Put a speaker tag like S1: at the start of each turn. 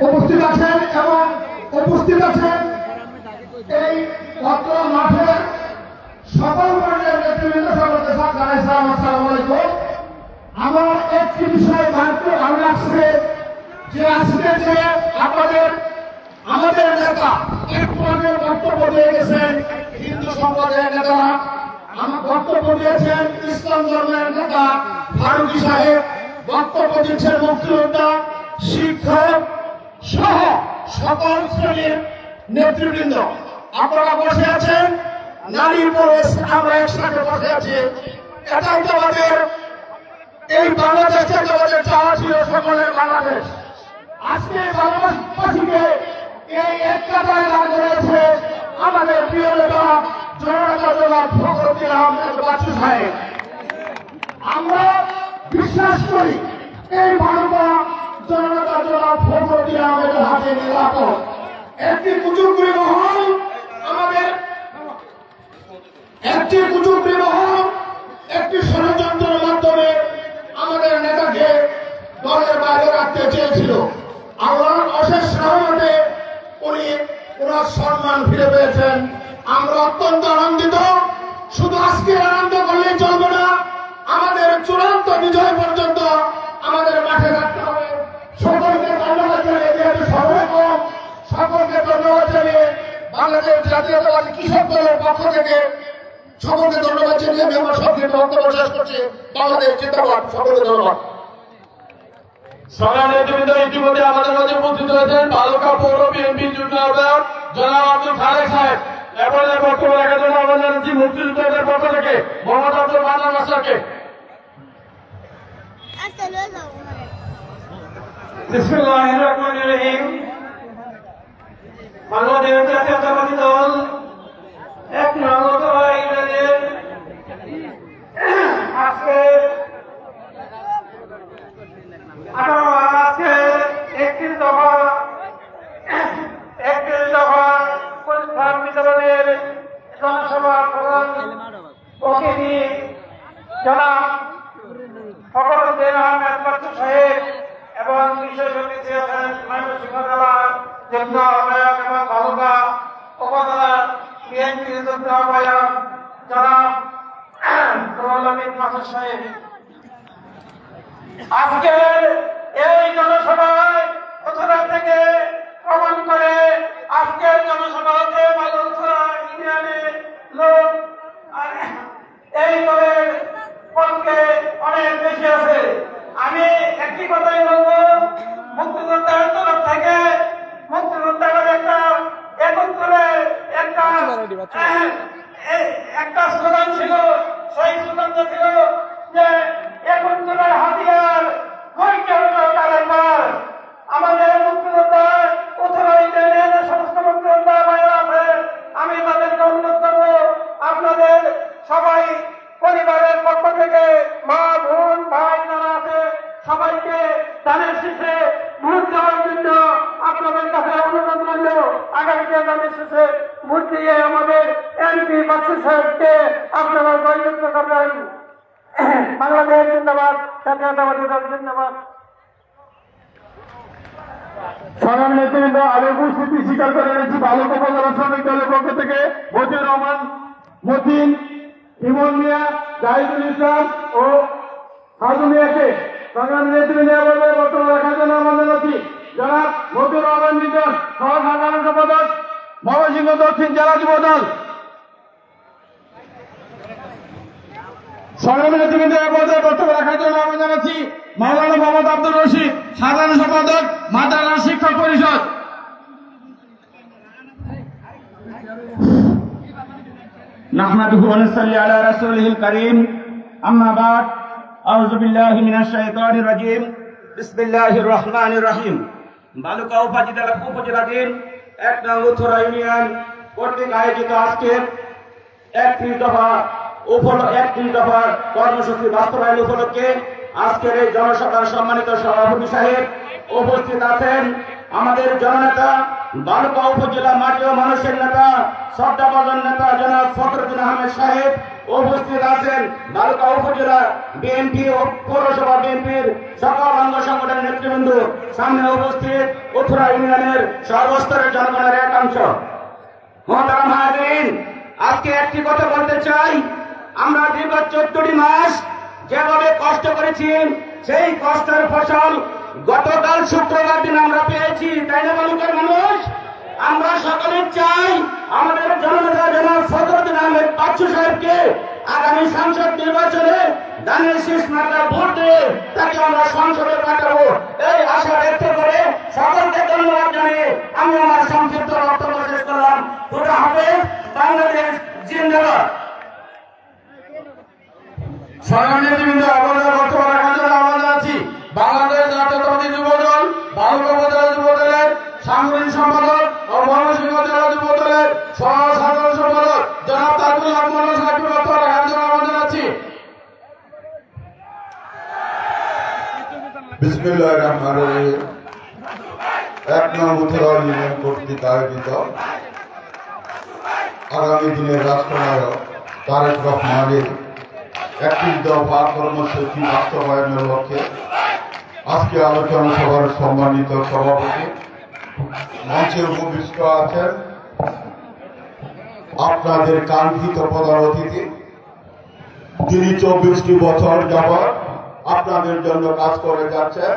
S1: উপস্থিত আছেন এবং উপস্থিত আছেন এই অত্র মাঠে সকল পর্যায়ের নেতৃবৃন্দ সকলকে আসসালামু আলাইকুম। আমার একটি বিষয় জানতে ভালো লাগছে যে আজকে যে আমাদের নেতা একটু আগে বক্তব্য দিয়ে গেছেন হিন্দু সম্প্রদায়ের নেতারা, আমার বক্তব্য দিয়েছেন ইসলাম ধর্মের নেতা ফারুকী সাহেব, বক্তব্য দিচ্ছেন মুক্তিযোদ্ধা, শিক্ষক সহ সকল শ্রেণীর নেতৃবৃন্দ। আপনারা বসে আছেন, নারীর পরিবেশ আমরা একসাথে বসে আছি। এটাই তো আমাদের এই বাংলাদেশের আমাদের চাওয়া ছিল, সকলের বাংলাদেশ। আজকে বাংলাদেশবাসীকে এই একটা জায়গা করেছে আমাদের প্রিয় নেতা জননেতা ফখরুদ্দিন আহমেদ বাচ্চু সাহেব। আমরা বিশ্বাস করি এই মানবতা জননেতা ফখরুদ্দিন আহমেদের হাতে নিরাপদ। একটি কুচুকরি মহল একটি ষড়যন্ত্রের মাধ্যমে আমাদের নেতাকে দলের বাইরে রাখতে চেয়েছিল। আল্লাহর অশেষ রহমতে উনি ওনার সম্মান ফিরে পেয়েছেন। আমরা অত্যন্ত আনন্দিত। শুধু আজকে আনন্দ করলেই চলবে না, আমাদের চূড়ান্ত বিজয় পর্যন্ত আমাদের মাঠে থাকতে হবে। সকলকে ধন্যবাদ জানিয়ে, যেহেতু সময় কম, সকলকে ধন্যবাদ জানিয়ে বাংলাদেশ জাতীয়তাবাদী কৃষক দলের পক্ষ থেকে সকলকে ধন্যবাদ জানিয়ে আমি আমার সংক্ষিপ্ত বক্তব্য শেষ করছি। বাংলাদেশ জিন্দাবাদ। সকলকে ধন্যবাদ।
S2: সংগ্রামী নেতৃবৃন্দ, ইতিমধ্যে আমাদের মাঝে উপস্থিত হয়েছেন বালুকা পৌর বিএনপির যুগ্ম আহ্বায়ক জনাব আব্দুল খালেক সাহেব। এরপরে বক্তব্য রাখার জন্য আমরা জানাচ্ছি মুক্তিযোদ্ধাদের পক্ষ থেকে মোহাম্মদ আব্দুল মান্নান মাস্টারকে।
S3: বিসমিল্লাহির রহমানির রহিম। বাংলাদেশ জাতীয়তাবাদী দল ১ নং ইউনিয়নের আজকে ৩১ দফা পুরস্কার বিতরণের জনসভার প্রধান অতিথি জনাব ফখরুদ্দিন আহমেদ বাচ্চু সাহেব এবং বিশেষ অতিথি আছেন ময়মনসিংহ জেলার যুগ্ম আহ্বায়ক এবং বালুকা উপজেলার বিএনপির যুগ্ম আহ্বায়ক জনাব রুহুল আমিন মাসুদ সাহেব। আজকের এই জনসভায় প্রথম থেকে প্রমাণ করে আজকের জনসভা হচ্ছে বালুরছড়া ইউনিয়নের লোক এই দলের পক্ষে অনেক বেশি আছে। আমি একটি কথাই বলবো, মুক্তিযোদ্ধার তরফ থেকে মুক্তিযোদ্ধার একটা স্লোগান ছিল, সেই স্লোগানটা ছিল যে একত্তরের হাতিয়ার হইতে হলো কালেমার। আমাদের মুক্তিযোদ্ধা উত্তরাইতে সমস্ত মুক্তিযোদ্ধা ভাইরা আছে, আমি তাদেরকে অনুরোধ করবো আপনাদের সবাই পরিবারের পক্ষ থেকে মা বোন ভাই যারা আছে সবাইকে ধানের শীষে ভোট দেওয়ার জন্য আপনাদের কাছে অনুরোধ রইল। আগামীতে ধানের শীষে ভোট দিয়ে আমাদের এমপি বাচ্চু সাহেবকে আপনারা জয়যুক্ত করবেন। বাংলাদেশ জিন্দাবাদ, জাতীয়তাবাদী দল জিন্দাবাদ।
S2: সংগ্রামী নেতৃবৃন্দ, আমি উপস্থিতি স্বীকার করে নিয়েছি বালুকা উপজেলা শ্রমিক দলের পক্ষ থেকে মতিউর রহমান মতিন, ইমন মিয়া, জাহিদুল ইসলাম ও হাজু মিয়াকে সংগ্রামী নেতৃবৃন্দ বক্তব্য রাখার জন্য আমরা জানাচ্ছি জনাব মতিউর রহমান মিজন, সহ সাধারণ সম্পাদক ময়মনসিংহ দক্ষিণ জেলা যুব দল। সংগ্রামী নেতৃবৃন্দ বক্তব্য রাখার জন্য আমরা জানাচ্ছি মাওলানা মোহাম্মদ আব্দুর রশিদ, সাধারণ সম্পাদক মাদ্রাসা শিক্ষক পরিষদ। নাহমাদুহু ওয়া নুসাল্লি আলা রাসূলিল কারীম, আম্মা বা'দ, আউযু বিল্লাহি মিনাশ শাইতানির রাজীম, বিসমিল্লাহির রহমানির রহিম। বালুকা উপজেলাধীন ১ নং উত্তরা ইউনিয়ন কর্তৃক আয়োজিত আজকের ৩১ দফা কর্মসূচি বাস্তবায়ন উপলক্ষে আজকের এই জনসভার সম্মানিত সভাপতি সাহেব উপস্থিত আছেন। আমাদের জননেতা বালুকা উপজেলা মাটি ও মানুষের নেতা শ্রদ্ধাভাজন নেতা জনাব ফখরুদ্দিন আহমেদ সাহেব উপস্থিত আছেন। বালুকা উপজেলা বিএনপি ও পৌরসভা বিএনপির সকল অঙ্গ সংগঠনের নেতৃবৃন্দ
S3: নেতৃবৃন্দ, সামনে উপস্থিত উত্তরা ইউনিয়নের সর্বস্তরের জনগণের একাংশ, মোহতারাম হাজিরিন, আজকে একটি কথা বলতে চাই। আমরা দীর্ঘ 14টি মাস যেভাবে কষ্ট করেছি, সেই কষ্টের ফসল গতকাল শুক্রবার দিন আমরা পেয়েছি, তাই না বালুকার মানুষ? আমরা সকলে চাই আমাদের জননেতা জনাব ফজলুদ্দিন আহমেদ বাচ্চু সাহেবকে আগামী সংসদ নির্বাচনে দানের শীষ মার্কা ভোট দিয়ে তাকে আমরা সংসদে পাঠাবো, এই আশা ব্যক্ত করে সকলকে ধন্যবাদ জানিয়ে আমি আমার সংক্ষিপ্ত বক্তব্য শেষ করলাম। খুদা হাফেজ। বাংলাদেশ জিন্দাবাদ।
S2: সংগ্রামীবৃন্দ, আপনাদের বক্তব্য রাখার জন্য আমরা যাচ্ছি বাংলাদেশ জাতীয়তাবাদী যুবদল বালুকা উপজেলা যুবদলের সাংগঠনিক সম্পাদক ও ময়মনসিংহ জেলা যুবদলের সহ সাধারণ সম্পাদক জনাব তাজুল হক মনোজ সাহেবকে বক্তব্য রাখার জন্য আমরা যাচ্ছি।
S4: বিসমিল্লাহির রহমানির রহিম। 1 নং উত্তরা ইউনিয়ন কর্তৃক আয়োজিত আগামী দিনের রাষ্ট্রনায়ক তারেক রহমানের 31 দফা কর্মসূচি বাস্তবায়নের লক্ষ্যে আজকে আলোচনা সভার সম্মানিত সভাপতি মঞ্চে উপবিষ্ট আছেন আপনাদের কাঙ্ক্ষিত প্রধান অতিথি, যিনি 24টি বছর যাবৎ আপনাদের জন্য কাজ করে যাচ্ছেন